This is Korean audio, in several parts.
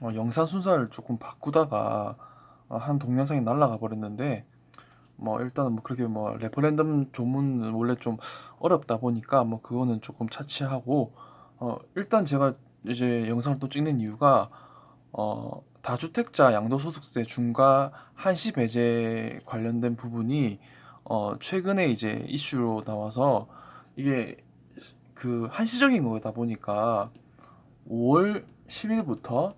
영상 순서를 조금 바꾸다가 한 동영상이 날아가 버렸는데, 일단은 그렇게 레퍼런덤 조문은 원래 좀 어렵다 보니까 그거는 조금 차치하고, 일단 제가 이제 영상을 또 찍는 이유가 다주택자 양도소득세 중과 한시 배제 관련된 부분이 최근에 이제 이슈로 나와서, 이게 그 한시적인 거다 보니까 5월 10일부터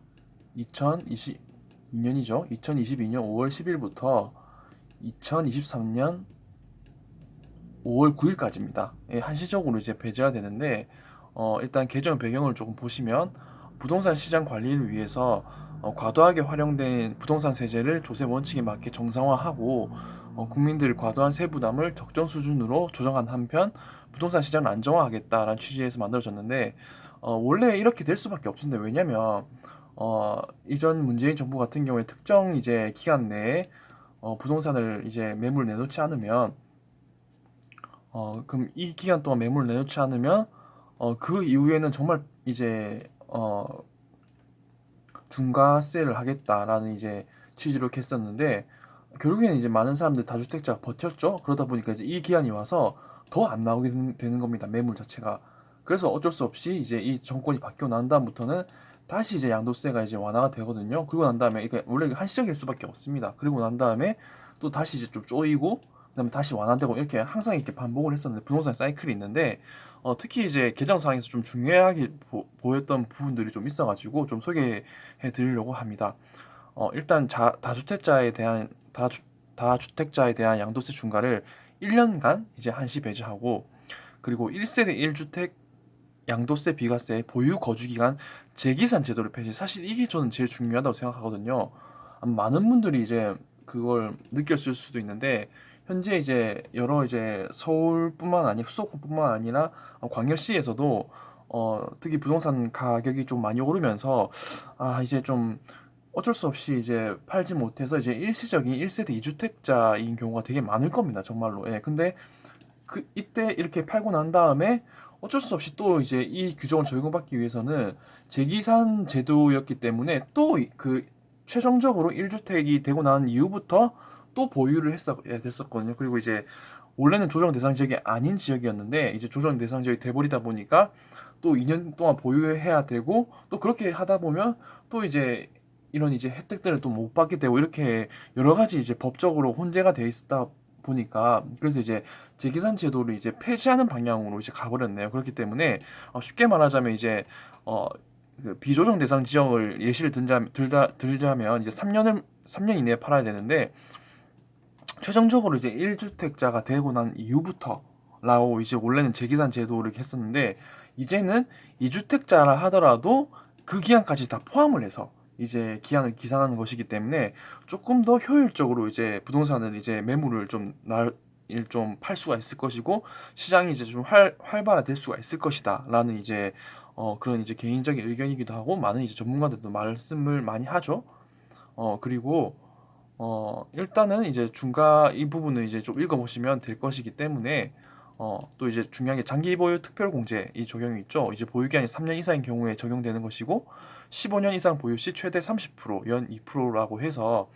2022년이죠. 2022년 5월 10일부터 2023년 5월 9일까지입니다. 예, 한시적으로 이제 배제가 되는데, 일단 개정 배경을 조금 보시면, 부동산 시장 관리를 위해서 과도하게 활용된 부동산 세제를 조세 원칙에 맞게 정상화하고, 국민들 과도한 세부담을 적정 수준으로 조정한 한편 부동산 시장을 안정화하겠다라는 취지에서 만들어졌는데, 원래 이렇게 될 수밖에 없습니다. 왜냐면 이전 문재인 정부 같은 경우에 특정 이제 기간 내에 부동산을 이제 매물 내놓지 않으면, 그럼 이 기간 동안 매물을 내놓지 않으면 그 이후에는 정말 이제 중과세를 하겠다라는 이제 취지로 이렇게 했었는데, 결국에는 이제 많은 사람들 다주택자가 버텼죠. 그러다 보니까 이제 이 기한이 와서 더 안 나오게 되는 겁니다. 매물 자체가. 그래서 어쩔 수 없이 이제 이 정권이 바뀌고 난 다음부터는 다시 이제 양도세가 이제 완화가 되거든요. 그리고 난 다음에 이게 원래 한시적일 수밖에 없습니다. 그리고 난 다음에 또 다시 이제 좀 쪼이고, 그다음에 다시 완화되고, 이렇게 항상 이렇게 반복을 했었는데, 부동산 사이클이 있는데, 특히 이제 개정사항에서 좀 중요하게 보였던 부분들이 좀 있어가지고 좀 소개해 드리려고 합니다. 일단 다주택자에 대한 양도세 중과를 1년간 이제 한시 배제하고, 그리고 1세대 1주택 양도세 비과세 보유 거주 기간 재기산 제도를 폐지. 사실 이게 저는 제일 중요하다고 생각하거든요. 아마 많은 분들이 이제 그걸 느꼈을 수도 있는데, 현재 이제 여러 이제 서울뿐만 아니라 수도권뿐만 아니라 광역시에서도 특히 부동산 가격이 좀 많이 오르면서, 이제 좀 어쩔 수 없이 이제 팔지 못해서 이제 일시적인 1세대 2주택자인 경우가 되게 많을 겁니다. 정말로. 예. 근데 이때 이렇게 팔고 난 다음에 어쩔 수 없이 또 이제 이 규정을 적용받기 위해서는 재기산 제도였기 때문에, 또 그 최종적으로 1주택이 되고 난 이후부터 또 보유를 됐었거든요. 그리고 이제 원래는 조정 대상 지역이 아닌 지역이었는데, 이제 조정 대상 지역이 돼버리다 보니까 또 2년 동안 보유해야 되고, 또 그렇게 하다 보면 또 이제 이런 이제 혜택들을 또 못 받게 되고, 이렇게 여러 가지 이제 법적으로 혼재가 돼 있다 보니까, 그래서 이제 재계산 제도를 이제 폐지하는 방향으로 이제 가버렸네요. 그렇기 때문에 쉽게 말하자면 이제 어, 그 비조정 대상 지역을 예시를 들자면 이제 3년 이내에 팔아야 되는데, 최종적으로 이제 1주택자가 되고 난 이후부터라고 이제 원래는 재계산 제도를 했었는데, 이제는 2주택자라 하더라도 그 기한까지 다 포함을 해서 이제 기한을 기산하는 것이기 때문에, 조금 더 효율적으로 이제 부동산을 이제 매물을 좀 팔 수가 있을 것이고, 시장이 이제 좀 활발화될 수가 있을 것이다라는 이제 그런 이제 개인적인 의견이기도 하고, 많은 이제 전문가들도 말씀을 많이 하죠. 그리고 일단은 이제 중과 이 부분을 이제 좀 읽어보시면 될 것이기 때문에, 또 이제 중요한 게 장기 보유 특별 공제 이 적용이 있죠. 이제 보유 기간이 3년 이상인 경우에 적용되는 것이고, 15년 이상 보유 시 최대 30%, 연 2%라고 해서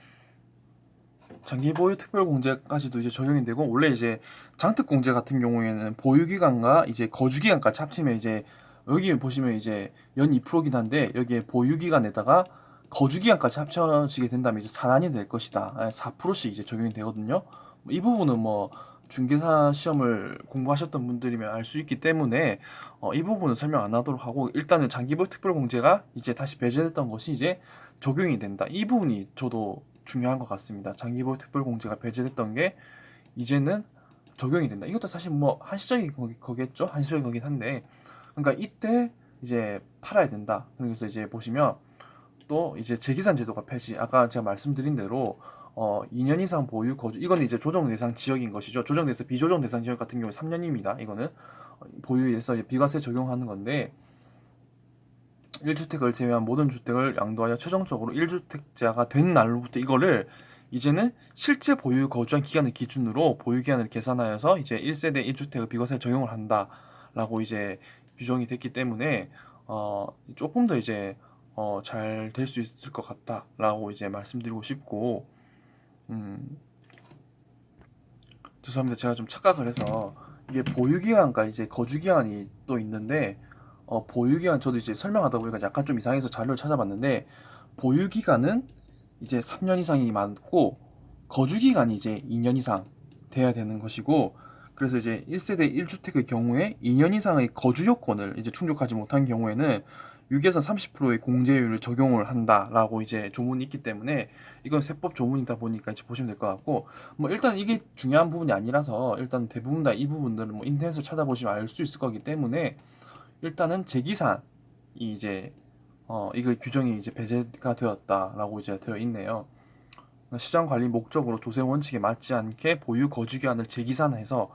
장기 보유 특별 공제까지도 이제 적용이 되고, 원래 이제 장특 공제 같은 경우에는 보유 기간과 이제 거주 기간까지 합치면 이제, 여기 보시면 이제 연 2%긴 한데, 여기에 보유 기간에다가 거주 기간까지 합쳐지게 된다면 이제 4단이 될 것이다. 4%씩 이제 적용이 되거든요. 이 부분은 중개사 시험을 공부하셨던 분들이면 알 수 있기 때문에 이 부분은 설명 안 하도록 하고, 일단은 장기보유 특별공제가 이제 다시 배제됐던 것이 이제 적용이 된다. 이 부분이 저도 중요한 것 같습니다. 장기보유 특별공제가 배제됐던 게 이제는 적용이 된다. 이것도 사실 한시적인 거겠죠. 한시적인 거긴 한데, 그러니까 이때 이제 팔아야 된다. 그래서 이제 보시면 또 이제 재기산 제도가 폐지. 아까 제가 말씀드린 대로 2년 이상 보유 거주, 이건 이제 조정 대상 지역인 것이죠. 조정 대상 비조정 대상 지역 같은 경우 3년입니다. 이거는 보유에서 비과세 적용하는 건데, 1주택을 제외한 모든 주택을 양도하여 최종적으로 1주택자가 된 날로부터 이거를 이제는 실제 보유 거주한 기간을 기준으로 보유 기간을 계산하여서 이제 1세대 1주택의 비과세를 적용을 한다라고 이제 규정이 됐기 때문에, 조금 더 이제 잘 될 수 있을 것 같다라고 이제 말씀드리고 싶고, 음, 죄송합니다. 제가 좀 착각을 해서 이게 보유기간과 이제 거주기간이 또 있는데, 보유기간 저도 이제 설명하다 보니까 약간 좀 이상해서 자료를 찾아봤는데, 보유기간은 이제 3년 이상이 많고 거주기간이 이제 2년 이상 돼야 되는 것이고, 그래서 이제 1세대 1주택의 경우에 2년 이상의 거주 요건을 이제 충족하지 못한 경우에는 6에서 30%의 공제율을 적용을 한다라고 이제 조문이 있기 때문에, 이건 세법 조문이다 보니까 이제 보시면 될 것 같고, 뭐 일단 이게 중요한 부분이 아니라서 일단 대부분 다 이 부분들은 뭐 인터넷을 찾아보시면 알 수 있을 거기 때문에, 일단은 재기산이 이제 이걸 규정이 이제 배제가 되었다라고 이제 되어 있네요. 시장 관리 목적으로 조세 원칙에 맞지 않게 보유 거주 기간을 재기산해서,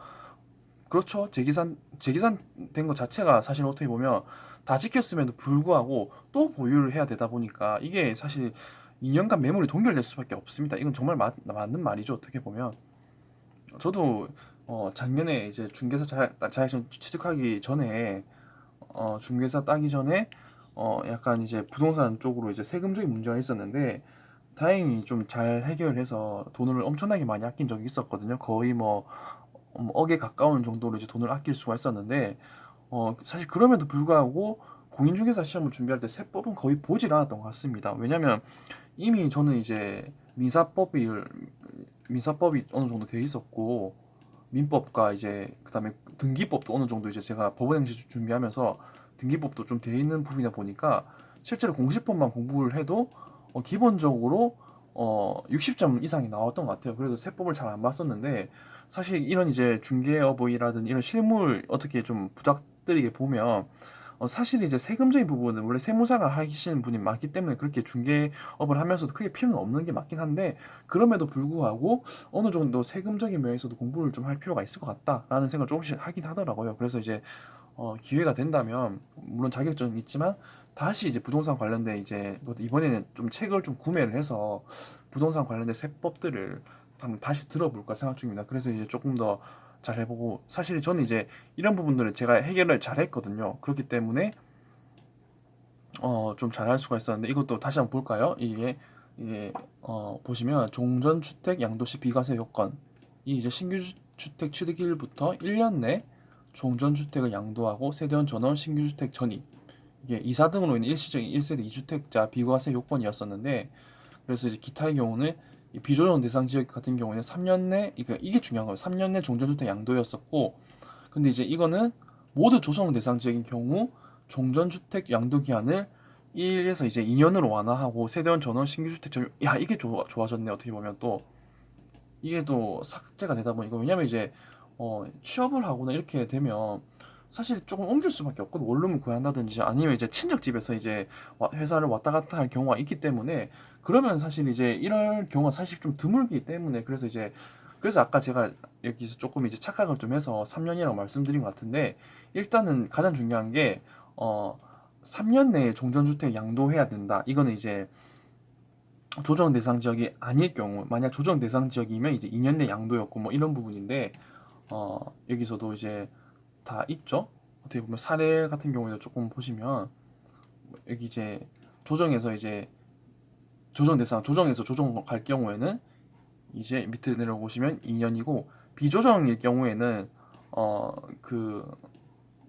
그렇죠. 재기산된 것 자체가 사실 어떻게 보면 다 지켰음에도 불구하고 또 보유를 해야 되다 보니까 이게 사실 2년간 매물이 동결될 수밖에 없습니다. 이건 정말 맞는 말이죠. 어떻게 보면 저도 작년에 이제 중개사 자격증 취득하기 전에, 중개사 따기 전에 약간 이제 부동산 쪽으로 이제 세금적인 문제가 있었는데, 다행히 좀 잘 해결해서 돈을 엄청나게 많이 아낀 적이 있었거든요. 거의 뭐 억에 가까운 정도로 이제 돈을 아낄 수가 있었는데, 사실 그럼에도 불구하고 공인중개사 시험을 준비할 때 세법은 거의 보질 않았던 것 같습니다. 왜냐면 이미 저는 이제 민사법이 어느 정도 돼 있었고, 민법과 이제 그다음에 등기법도 어느 정도 이제 제가 법원행시 준비하면서 등기법도 좀 돼 있는 부분이다 보니까 실제로 공시법만 공부를 해도 기본적으로 60점 이상이 나왔던 것 같아요. 그래서 세법을 잘 안 봤었는데, 사실 이런 이제 중개업이라든 이런 실물 어떻게 좀 부작들이게 보면, 사실 이제 세금적인 부분은 원래 세무사가 하시는 분이 많기 때문에 그렇게 중개업을 하면서도 크게 필요는 없는 게 맞긴 한데, 그럼에도 불구하고 어느 정도 세금적인 면에서도 공부를 좀 할 필요가 있을 것 같다라는 생각을 조금씩 하긴 하더라고요. 그래서 이제 기회가 된다면, 물론 자격증은 있지만 다시 이제 부동산 관련된 이제 이번에는 좀 책을 좀 구매를 해서 부동산 관련된 세법들을 한번 다시 들어볼까 생각 중입니다. 그래서 이제 조금 더 잘 해보고, 사실 저는 이제 이런 부분들을 제가 해결을 잘 했거든요. 그렇기 때문에 좀 잘할 수가 있었는데, 이것도 다시 한번 볼까요? 이게 보시면 종전주택 양도시 비과세 요건, 이 이제 신규 주택 취득일부터 1년 내 종전주택을 양도하고 세대원 전원 신규주택 전입, 이게 이사 등으로 인해 일시적인 1세대 2주택자 비과세 요건이었었는데, 그래서 이제 기타의 경우는 이 비조정 대상 지역 같은 경우에는 3년 내, 이게 중요한 거예요. 3년 내 종전주택 양도였었고, 근데 이제 이거는 모두 조정 대상 지역인 경우 종전주택 양도 기한을 1에서 이제 2년으로 완화하고 세대원 전원 신규주택 전용, 야 이게 좋아졌네. 어떻게 보면 또 이게 또 삭제가 되다 보니까, 왜냐면 이제 취업을 하거나 이렇게 되면 사실 조금 옮길 수밖에 없거든. 원룸을 구한다든지 아니면 이제 친척 집에서 이제 회사를 왔다 갔다 할 경우가 있기 때문에, 그러면 사실 이제 이럴 경우가 사실 좀 드물기 때문에, 그래서 아까 제가 여기서 조금 이제 착각을 좀 해서 3년이라고 말씀드린 것 같은데, 일단은 가장 중요한 게 3년 내에 종전주택 양도해야 된다. 이거는 이제 조정 대상 지역이 아닐 경우, 만약 조정 대상 지역이면 이제 2년 내 양도였고 뭐 이런 부분인데, 여기서도 이제 다 있죠. 어떻게 보면 사례 같은 경우에도 조금 보시면, 여기 이제 조정에서 이제 조정에서 조정 갈 경우에는 이제 밑에 내려보시면 2년이고, 비조정일 경우에는 그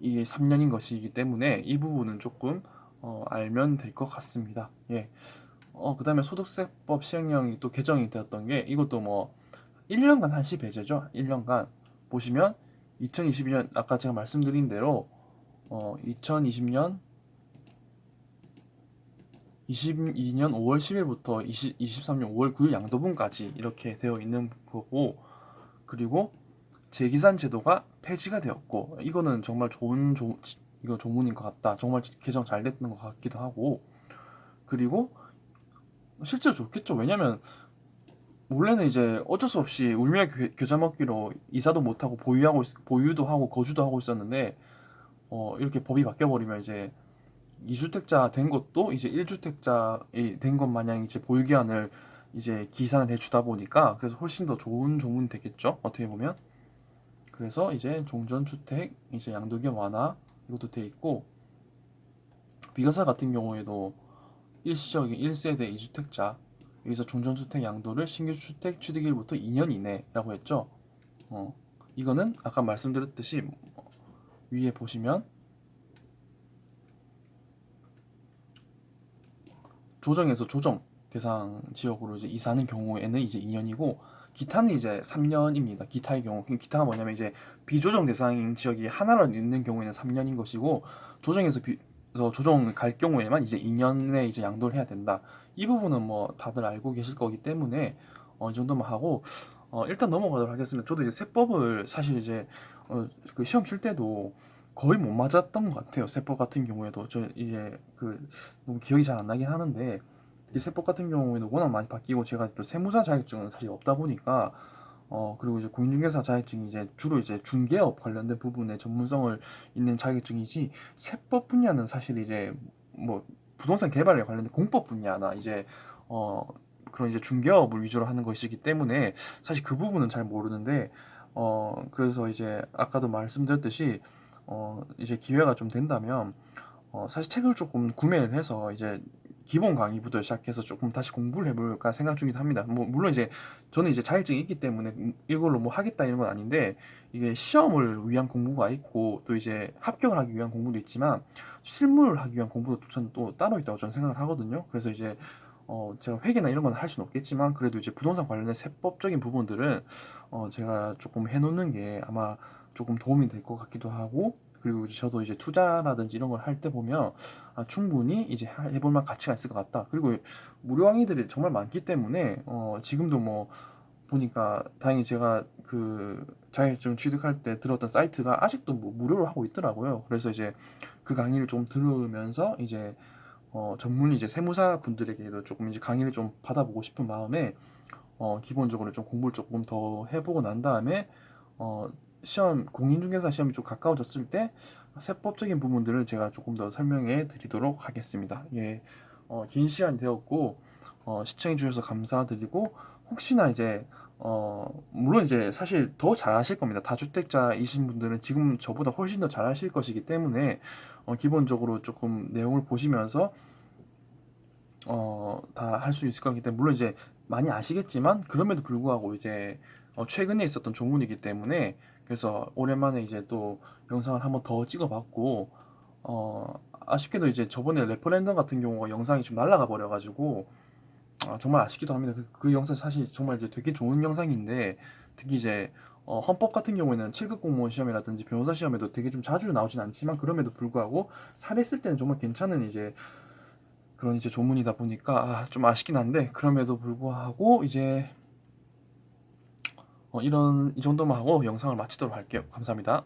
이게 3년인 것이기 때문에 이 부분은 조금 알면 될 것 같습니다. 예. 그다음에 소득세법 시행령이 또 개정이 되었던 게, 이것도 뭐 1년간 한시 배제죠. 1년간 보시면 2022년 아까 제가 말씀드린 대로 2020년 22년 5월 10일부터 23년 5월 9일 양도분까지 이렇게 되어 있는 거고, 그리고 재기산 제도가 폐지가 되었고, 이거는 정말 이거 조문인 것 같다. 정말 개정 잘 됐던 것 같기도 하고, 그리고 실제로 좋겠죠. 왜냐면 원래는 이제 어쩔 수 없이 울며 겨자 먹기로 이사도 못하고 보유도 하고 거주도 하고 있었는데, 이렇게 법이 바뀌어 버리면 이제 2주택자 된 것도 이제 1주택자이 된 것 마냥 이제 보유 기한을 이제 기산을 해주다 보니까, 그래서 훨씬 더 좋은 조문이 되겠죠. 어떻게 보면. 그래서 이제 종전주택 이제 양도기한 완화, 이것도 돼 있고, 비과세 같은 경우에도 일시적인 1세대 2주택자, 여기서 종전주택 양도를 신규 주택 취득일부터 2년 이내라고 했죠. 이거는 아까 말씀드렸듯이 위에 보시면 조정에서 조정 대상 지역으로 이제 이사하는 경우에는 이제 2년이고, 기타는 이제 3년입니다. 기타의 경우, 기타가 뭐냐면 이제 비조정 대상 지역이 하나로 있는 경우에는 3년인 것이고, 조정에서 조정 갈 경우에만 이제 2년에 이제 양도를 해야 된다. 이 부분은 뭐 다들 알고 계실 거기 때문에 이 정도만 하고 일단 넘어가도록 하겠습니다. 저도 이제 세법을 사실 이제 그 시험 칠 때도 거의 못 맞았던 것 같아요. 세법 같은 경우에도 저 이제 그 너무 기억이 잘 안 나긴 하는데, 이제 세법 같은 경우에는 워낙 많이 바뀌고, 제가 또 세무사 자격증은 사실 없다 보니까 그리고 이제 공인중개사 자격증이 이제 주로 이제 중개업 관련된 부분에 전문성을 있는 자격증이지, 세법 분야는 사실 이제 뭐 부동산 개발에 관련된 공법 분야나 이제 어 그런 이제 중개업을 위주로 하는 것이기 때문에 사실 그 부분은 잘 모르는데, 그래서 이제 아까도 말씀드렸듯이 이제 기회가 좀 된다면 사실 책을 조금 구매를 해서 이제 기본 강의부터 시작해서 조금 다시 공부를 해볼까 생각 중이긴 합니다. 뭐 물론 이제 저는 이제 자격증이 있기 때문에 이걸로 뭐 하겠다 이런 건 아닌데, 이게 시험을 위한 공부가 있고 또 이제 합격을 하기 위한 공부도 있지만 실무를 하기 위한 공부도 저는 또 따로 있다고 저는 생각을 하거든요. 그래서 이제 제가 회계나 이런 건 할 수는 없겠지만, 그래도 이제 부동산 관련된 세법적인 부분들은 제가 조금 해놓는 게 아마 조금 도움이 될 것 같기도 하고, 그리고 저도 이제 투자라든지 이런 걸 할 때 보면 충분히 이제 해볼 만한 가치가 있을 것 같다. 그리고 무료 강의들이 정말 많기 때문에 지금도 뭐 보니까 다행히 제가 그 자격증 취득할 때 들었던 사이트가 아직도 뭐 무료로 하고 있더라고요. 그래서 이제 그 강의를 좀 들으면서 이제 전문 이제 세무사 분들에게도 조금 이제 강의를 좀 받아보고 싶은 마음에 기본적으로 좀 공부를 조금 더 해보고 난 다음에 어, 시험 공인중개사 시험이 좀 가까워졌을 때 세법적인 부분들을 제가 조금 더 설명해 드리도록 하겠습니다. 예, 긴 시간이 되었고 시청해 주셔서 감사드리고, 혹시나 이제 물론 이제 사실 더 잘하실 겁니다. 다주택자이신 분들은 지금 저보다 훨씬 더 잘하실 것이기 때문에 기본적으로 조금 내용을 보시면서 다 할 수 있을 거기 때문에, 물론 이제 많이 아시겠지만 그럼에도 불구하고 이제 최근에 있었던 조문이기 때문에, 그래서 오랜만에 이제 또 영상을 한번 더 찍어봤고, 아쉽게도 이제 저번에 레퍼렌덤 같은 경우가 영상이 좀 날아가 버려가지고 정말 아쉽기도 합니다. 그 영상 사실 정말 이제 되게 좋은 영상인데, 특히 이제 헌법 같은 경우에는 7급 공무원 시험이라든지 변호사 시험에도 되게 좀 자주 나오진 않지만, 그럼에도 불구하고 사례했을 때는 정말 괜찮은 이제 그런 이제 조문이다 보니까 좀 아쉽긴 한데, 그럼에도 불구하고 이제 이런 이 정도만 하고 영상을 마치도록 할게요. 감사합니다.